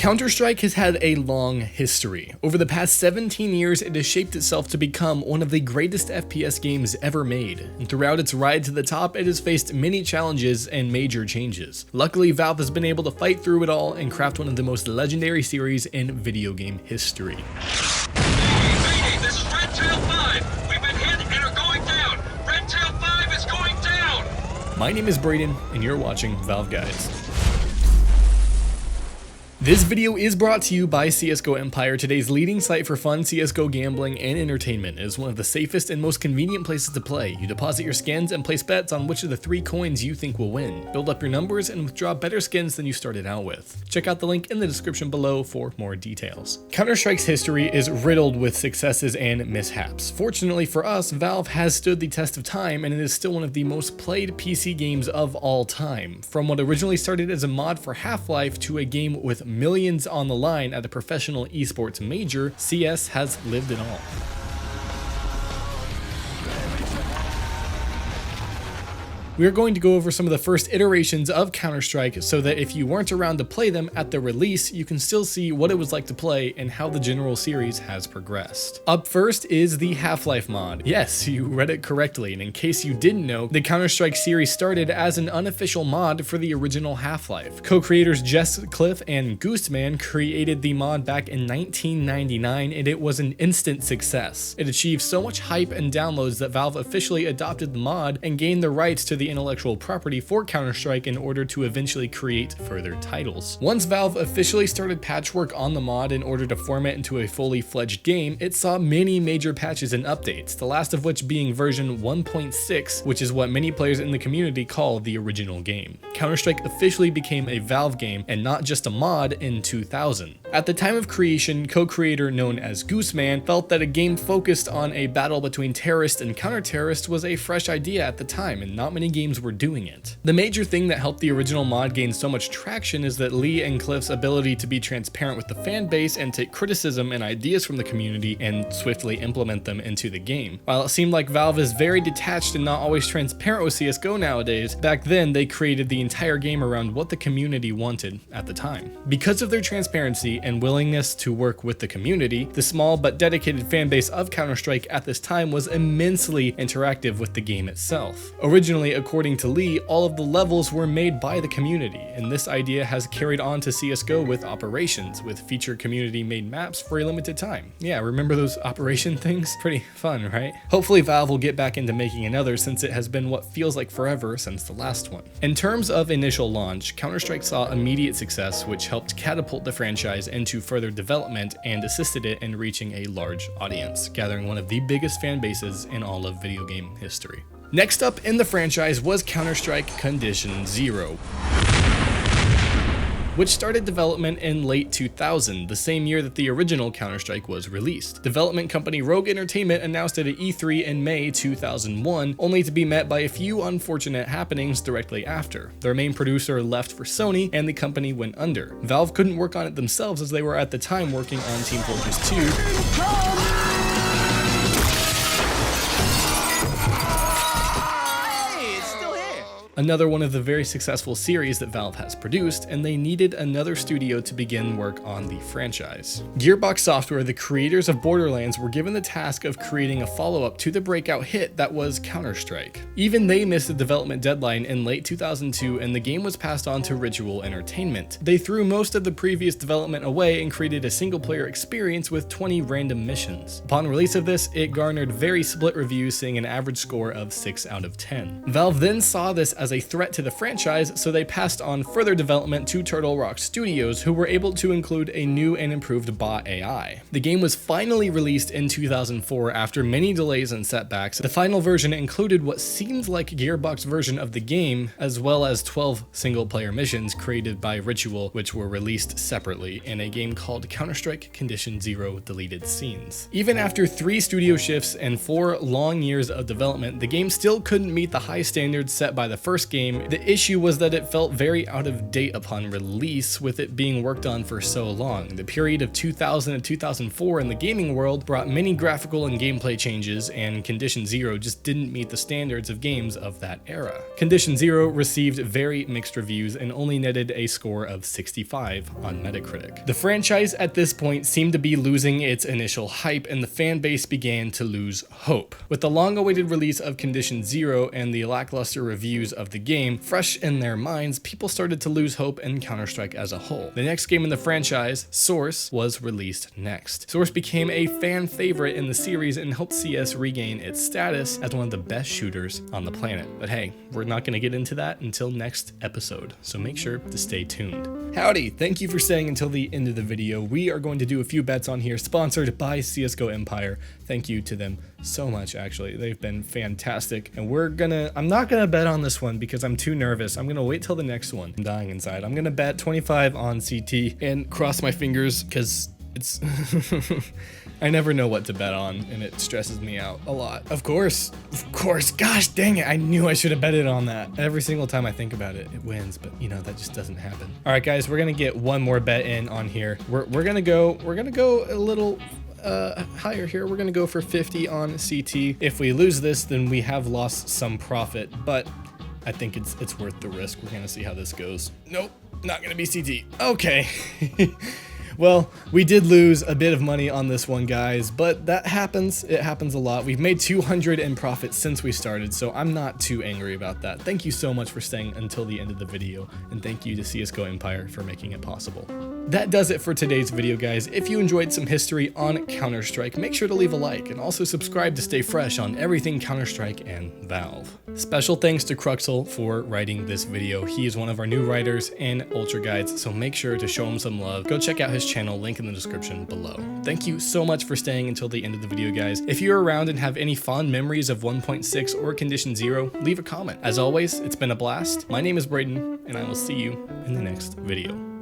Counter-Strike has had a long history. Over the past 17 years, it has shaped itself to become one of the greatest FPS games ever made, and throughout its ride to the top, it has faced many challenges and major changes. Luckily, Valve has been able to fight through it all and craft one of the most legendary series in video game history. Hey, this is Red Tail 5. We've been hit and are going down. Red Tail 5 is going down. My name is Braedon, and you're watching Valve Guides. This video is brought to you by CSGO Empire, today's leading site for fun CSGO gambling and entertainment. It is one of the safest and most convenient places to play. You deposit your skins and place bets on which of the 3 coins you think will win. Build up your numbers and withdraw better skins than you started out with. Check out the link in the description below for more details. Counter-Strike's history is riddled with successes and mishaps. Fortunately for us, Valve has stood the test of time and it is still one of the most played PC games of all time. From what originally started as a mod for Half-Life to a game with millions on the line at a professional esports major, CS has lived it all. We are going to go over some of the first iterations of Counter-Strike so that if you weren't around to play them at the release, you can still see what it was like to play and how the general series has progressed. Up first is the HalfLife mod. Yes, you read it correctly, and in case you didn't know, the Counter-Strike series started as an unofficial mod for the original Half-Life. Co-creators Jess Cliff and Gooseman created the mod back in 1999, and it was an instant success. It achieved so much hype and downloads that Valve officially adopted the mod and gained the rights to the intellectual property for Counter-Strike in order to eventually create further titles. Once Valve officially started patchwork on the mod in order to form it into a fully fledged game, it saw many major patches and updates, the last of which being version 1.6, which is what many players in the community call the original game. Counter-Strike officially became a Valve game and not just a mod in 2000. At the time of creation, co-creator known as Gooseman felt that a game focused on a battle between terrorists and counter-terrorists was a fresh idea at the time, and not many games were doing it. The major thing that helped the original mod gain so much traction is that Lee and Cliff's ability to be transparent with the fan base and take criticism and ideas from the community and swiftly implement them into the game. While it seemed like Valve is very detached and not always transparent with CSGO nowadays, back then they created the entire game around what the community wanted at the time. Because of their transparency and willingness to work with the community, the small but dedicated fan base of Counter-Strike at this time was immensely interactive with the game itself. Originally, according to Lee, all of the levels were made by the community, and this idea has carried on to CSGO with Operations, with featured community-made maps for a limited time. Yeah, remember those Operation things? Pretty fun, right? Hopefully Valve will get back into making another, since it has been what feels like forever since the last one. In terms of initial launch, Counter-Strike saw immediate success, which helped catapult the franchise into further development and assisted it in reaching a large audience, gathering one of the biggest fan bases in all of video game history. Next up in the franchise was Counter-Strike Condition Zero, which started development in late 2000, the same year that the original Counter-Strike was released. Development company Rogue Entertainment announced it at E3 in May 2001, only to be met by a few unfortunate happenings directly after. Their main producer left for Sony, and the company went under. Valve couldn't work on it themselves as they were at the time working on Team Fortress 2. Another one of the very successful series that Valve has produced, and they needed another studio to begin work on the franchise. Gearbox Software, the creators of Borderlands, were given the task of creating a follow-up to the breakout hit that was Counter-Strike. Even they missed the development deadline in late 2002, and the game was passed on to Ritual Entertainment. They threw most of the previous development away and created a single-player experience with 20 random missions. Upon release of this, it garnered very split reviews, seeing an average score of 6 out of 10. Valve then saw this as a threat to the franchise, so they passed on further development to Turtle Rock Studios, who were able to include a new and improved bot AI. The game was finally released in 2004 after many delays and setbacks. The final version included what seemed like a Gearbox version of the game, as well as 12 single-player missions created by Ritual, which were released separately in a game called Counter-Strike Condition Zero Deleted Scenes. Even after 3 studio shifts and 4 long years of development, the game still couldn't meet the high standards set by the first first game, the issue was that it felt very out of date upon release, with it being worked on for so long. The period of 2000 to 2004 in the gaming world brought many graphical and gameplay changes, and Condition Zero just didn't meet the standards of games of that era. Condition Zero received very mixed reviews and only netted a score of 65 on Metacritic. The franchise at this point seemed to be losing its initial hype, and the fan base began to lose hope. With the long-awaited release of Condition Zero and the lackluster reviews of the game fresh in their minds, people started to lose hope in Counter-Strike as a whole. The next game in the franchise, Source, was released next. Source became a fan favorite in the series and helped CS regain its status as one of the best shooters on the planet. But hey, we're not going to get into that until next episode, so make sure to stay tuned. Howdy, thank you for staying until the end of the video. We are going to do a few bets on here, sponsored by CSGO Empire. Thank you to them so much, actually. They've been fantastic. And I'm not gonna bet on this one because I'm too nervous. I'm gonna wait till the next one. I'm dying inside. I'm gonna bet 25 on CT and cross my fingers because it's I never know what to bet on, and it stresses me out a lot. Of course, gosh dang it, I knew I should have betted on that. Every single time I think about it, it wins, but you know, that just doesn't happen. All right, guys, we're gonna get one more bet in on here. We're gonna go a little higher here. We're gonna go for 50 on CT. If we lose this, then we have lost some profit, but I think it's worth the risk. We're gonna see how this goes. Nope, not gonna be CT. Okay. Well, we did lose a bit of money on this one, guys, but that happens. It happens a lot. We've made 200 in profit since we started, so I'm not too angry about that. Thank you so much for staying until the end of the video, and thank you to CSGO Empire for making it possible. That does it for today's video, guys. If you enjoyed some history on Counter-Strike, make sure to leave a like and also subscribe to stay fresh on everything Counter-Strike and Valve. Special thanks to Cruxel for writing this video. He is one of our new writers in Ultra Guides, so make sure to show him some love. Go check out his channel, link in the description below. Thank you so much for staying until the end of the video, guys. If you're around and have any fond memories of 1.6 or Condition Zero, leave a comment. As always, it's been a blast. My name is Braedon, and I will see you in the next video.